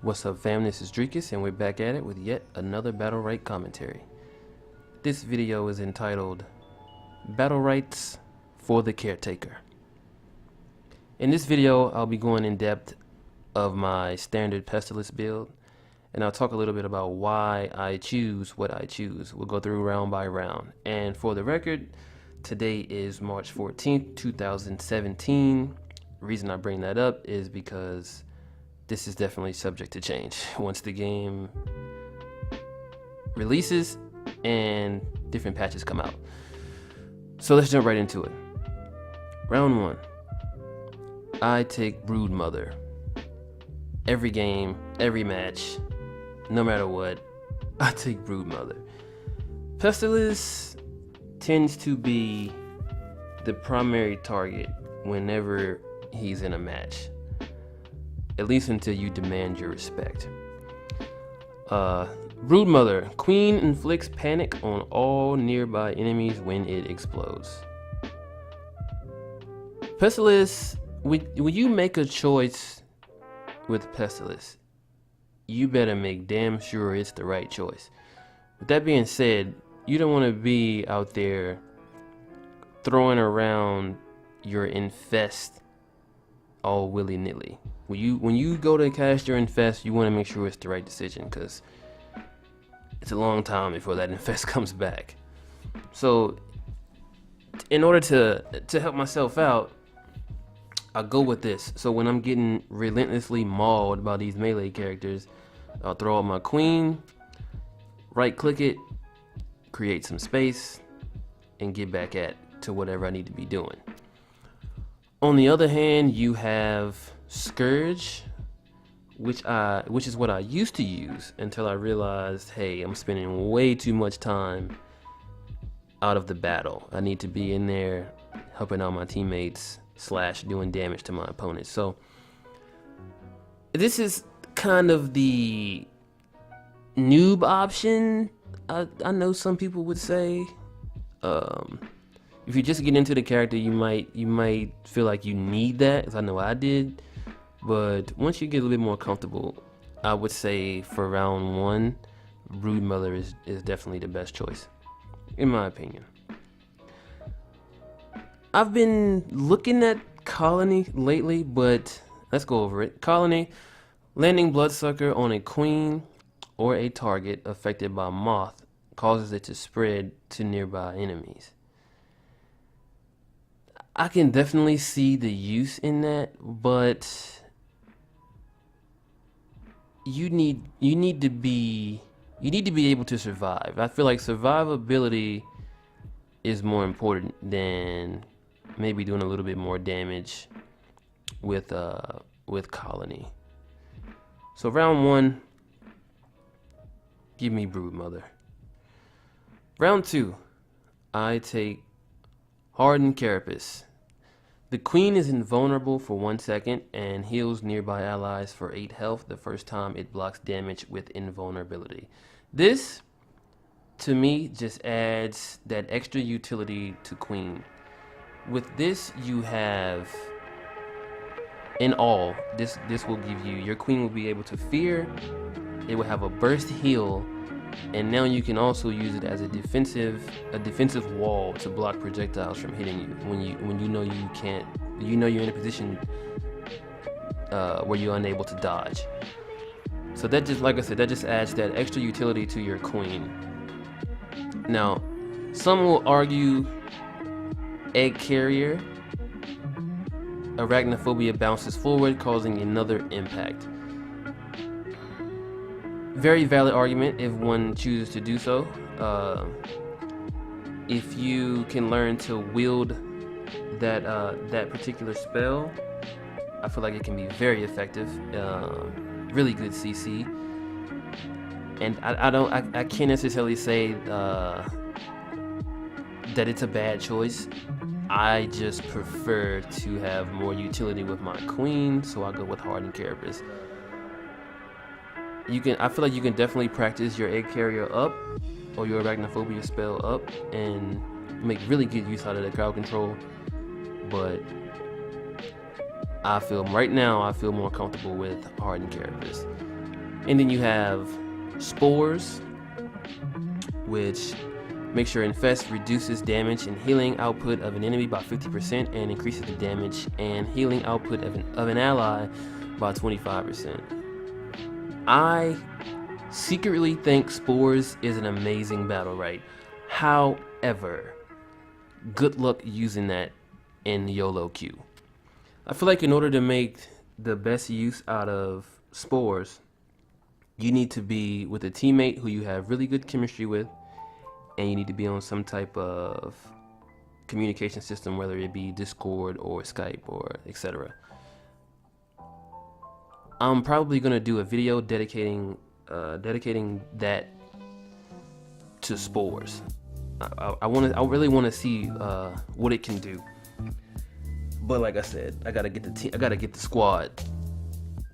What's up, fam? This is Dreekus, and we're back at it with yet another Battlerites commentary. This video is entitled Battlerites for the Caretaker. In this video, I'll be going in depth of my standard Pestilus build, and I'll talk a little bit about why I choose what I choose. We'll go through round by round. And for the record, today is March 14th, 2017. The reason I bring that up is because this is definitely subject to change once the game releases and different patches come out. So let's jump right into it. Round one, I take Broodmother. Every game, every match, no matter what, I take Broodmother. Pestilus tends to be the primary target whenever he's in a match, at least until you demand your respect. Broodmother. Queen inflicts panic on all nearby enemies when it explodes. Pestilus, when you make a choice with Pestilus, you better make damn sure it's the right choice. With that being said, you don't want to be out there throwing around your infest all willy-nilly. When you go to cast your infest, you want to make sure it's the right decision, because it's a long time before that infest comes back. So in order to help myself out, I'll go with this. So when I'm getting relentlessly mauled by these melee characters, I'll throw out my queen, right click it, create some space, and get back to whatever I need to be doing. On the other hand, you have Scourge, which is what I used to use until I realized, hey, I'm spending way too much time out of the battle. I need to be in there helping out my teammates / doing damage to my opponents. So this is kind of the noob option, I know some people would say. If you just get into the character, you might feel like you need that, as I know I did. But once you get a little bit more comfortable, I would say for round one, Broodmother is definitely the best choice, in my opinion. I've been looking at Colony lately, but let's go over it. Colony, landing Bloodsucker on a queen or a target affected by moth causes it to spread to nearby enemies. I can definitely see the use in that, but you need to be able to survive. I feel like survivability is more important than maybe doing a little bit more damage with Colony. So round one, give me Broodmother. Round two, I take Hardened Carapace. The queen is invulnerable for 1 second and heals nearby allies for 8 health the first time it blocks damage with invulnerability. This, to me, just adds that extra utility to queen. With this, you have, in all, this will give you, your queen will be able to fear, it will have a burst heal, and now you can also use it as a defensive wall to block projectiles from hitting you when you know you can't, you're in a position where you're unable to dodge. So that just, like I said, that just adds that extra utility to your queen. Now, some will argue Egg Carrier. Arachnophobia bounces forward, causing another impact. Very valid argument if one chooses to do so. If you can learn to wield that particular spell, I feel like it can be very effective. Really good CC, and I can't necessarily say that it's a bad choice. I just prefer to have more utility with my queen, so I go with Hardened Carapace. I feel like you can definitely practice your Egg Carrier up or your Arachnophobia spell up and make really good use out of the crowd control, but right now I feel more comfortable with Hardened Carapace. And then you have spores, which makes your infest reduces damage and healing output of an enemy by 50% and increases the damage and healing output of an ally by 25%. I secretly think spores is an amazing Battleright. However, good luck using that in YOLO queue. I feel like in order to make the best use out of spores, you need to be with a teammate who you have really good chemistry with, and you need to be on some type of communication system, whether it be Discord or Skype or etc. I'm probably gonna do a video dedicating that to spores. I really want to see what it can do. But like I said, I gotta get the squad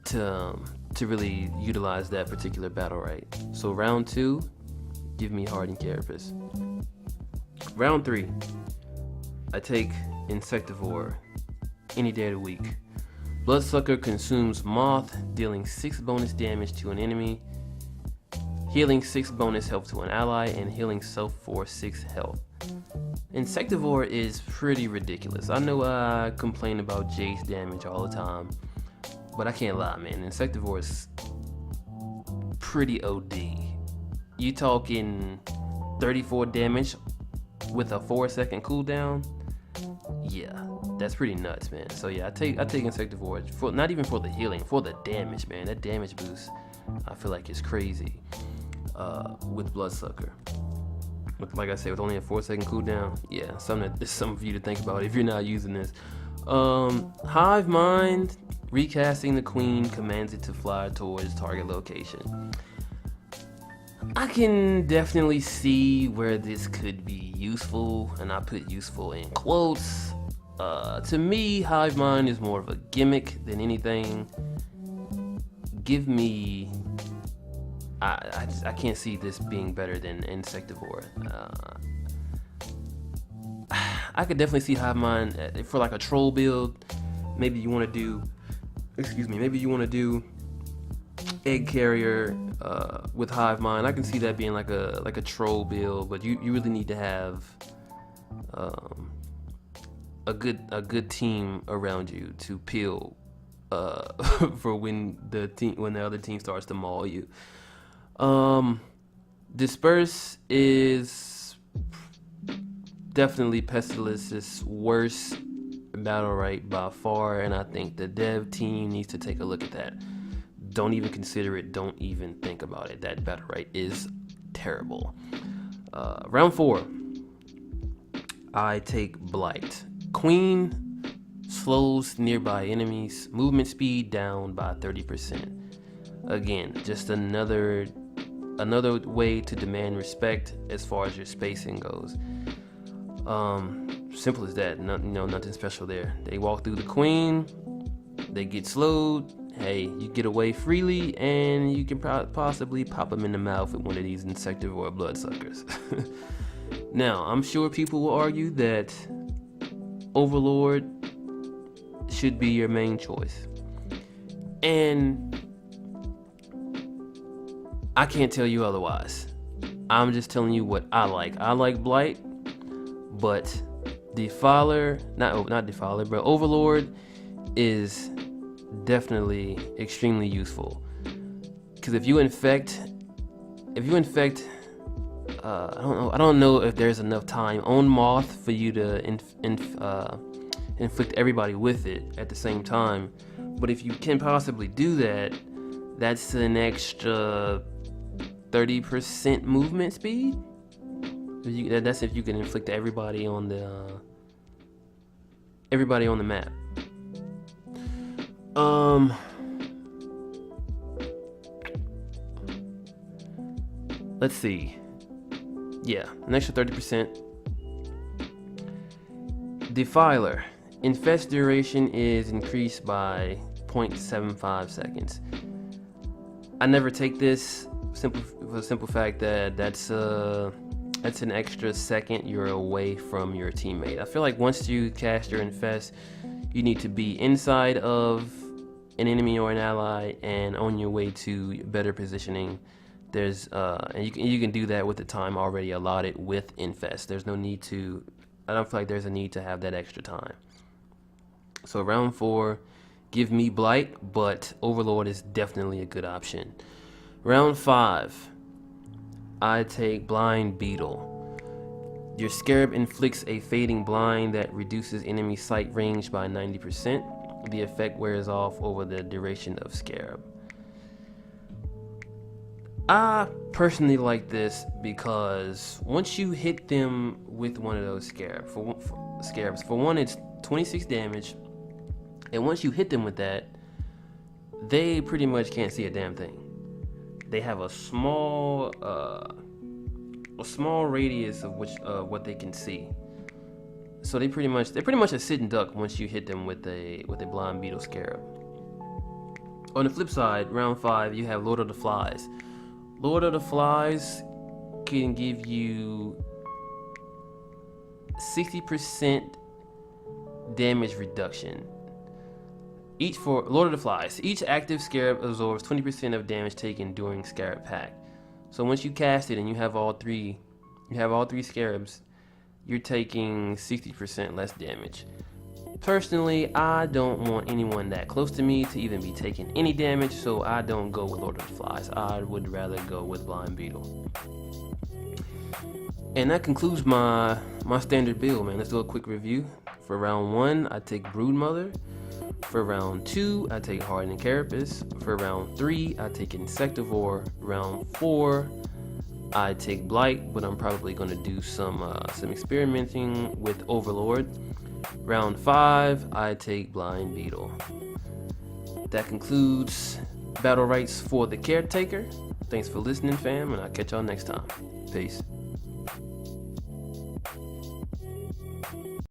to really utilize that particular Battleright. So round 2, give me Hardened Carapace. Round 3, I take Insectivore any day of the week. Bloodsucker consumes moth, dealing 6 bonus damage to an enemy, healing 6 bonus health to an ally, and healing self for 6 health. Insectivore is pretty ridiculous. I know I complain about Jace damage all the time, but I can't lie, man. Insectivore is pretty OD. You talking 34 damage with a 4-second cooldown? Yeah, that's pretty nuts, man. So yeah, I take Insectivore for not even for the healing, for the damage, man. That damage boost, I feel like it's crazy with Bloodsucker. Like I said, with only a 4-second cooldown, yeah, something for you to think about if you're not using this. Hive Mind, recasting the Queen commands it to fly towards target location. I can definitely see where this could be useful, and I put useful in quotes. To me, Hive Mind is more of a gimmick than anything. Give me... I can't see this being better than Insectivore. I could definitely see Hive Mind for like a troll build. Maybe you want to do Egg Carrier with Hive Mind. I can see that being like a troll build, but you really need to have a good team around you to peel for when the other team starts to maul you. Disperse is definitely Pestilus' worst Battleright by far, and I think the dev team needs to take a look at that. Don't even consider it. Don't even think about it. That Battleright is terrible. Round 4, I take Blight. Queen slows nearby enemies' movement speed down by 30%. Again, just another way to demand respect as far as your spacing goes. Simple as that. Nothing special there. They walk through the Queen, they get slowed. Hey, you get away freely, and you can possibly pop them in the mouth with one of these Insectivore Bloodsuckers. Now, I'm sure people will argue that Overlord should be your main choice, and I can't tell you otherwise. I'm just telling you what I like. I like Blight, but Overlord is definitely extremely useful. Because if you infect, I don't know if there's enough time on Moth for you to inflict everybody with it at the same time. But if you can possibly do that, that's an extra 30% movement speed. That's if you can inflict everybody on the map. Let's see. Yeah, an extra 30%. Defiler. Infest duration is increased by 0.75 seconds. I never take this for the simple fact that that's an extra second you're away from your teammate. I feel like once you cast your infest, you need to be inside of an enemy or an ally and on your way to better positioning. There's and you can do that with the time already allotted with Infest. There's no need to, I don't feel like there's a need to have that extra time. So round 4, give me Blight, but Overlord is definitely a good option. Round 5, I take Blind Beetle. Your Scarab inflicts a fading blind that reduces enemy sight range by 90%. The effect wears off over the duration of Scarab. I personally like this because once you hit them with one of those scarabs, for one, it's 26 damage, and once you hit them with that, they pretty much can't see a damn thing. They have a small radius of what they can see. So they're pretty much a sitting duck once you hit them with a Blind Beetle Scarab. On the flip side, round 5, you have Lord of the Flies. Lord of the Flies can give you 60% damage reduction. For Lord of the Flies, each active Scarab absorbs 20% of damage taken during Scarab Pack. So once you cast it and you have all three Scarabs, you're taking 60% less damage. Personally, I don't want anyone that close to me to even be taking any damage, so I don't go with Lord of the Flies. I would rather go with Blind Beetle. And that concludes my standard build, man. Let's do a quick review. For round 1, I take Broodmother. For round 2, I take Hardened Carapace. For round 3, I take Insectivore. Round 4, I take Blight, but I'm probably going to do some experimenting with Overlord. Round 5, I take Blind Beetle. That concludes Battlerites for the Caretaker. Thanks for listening, fam, and I'll catch y'all next time. Peace.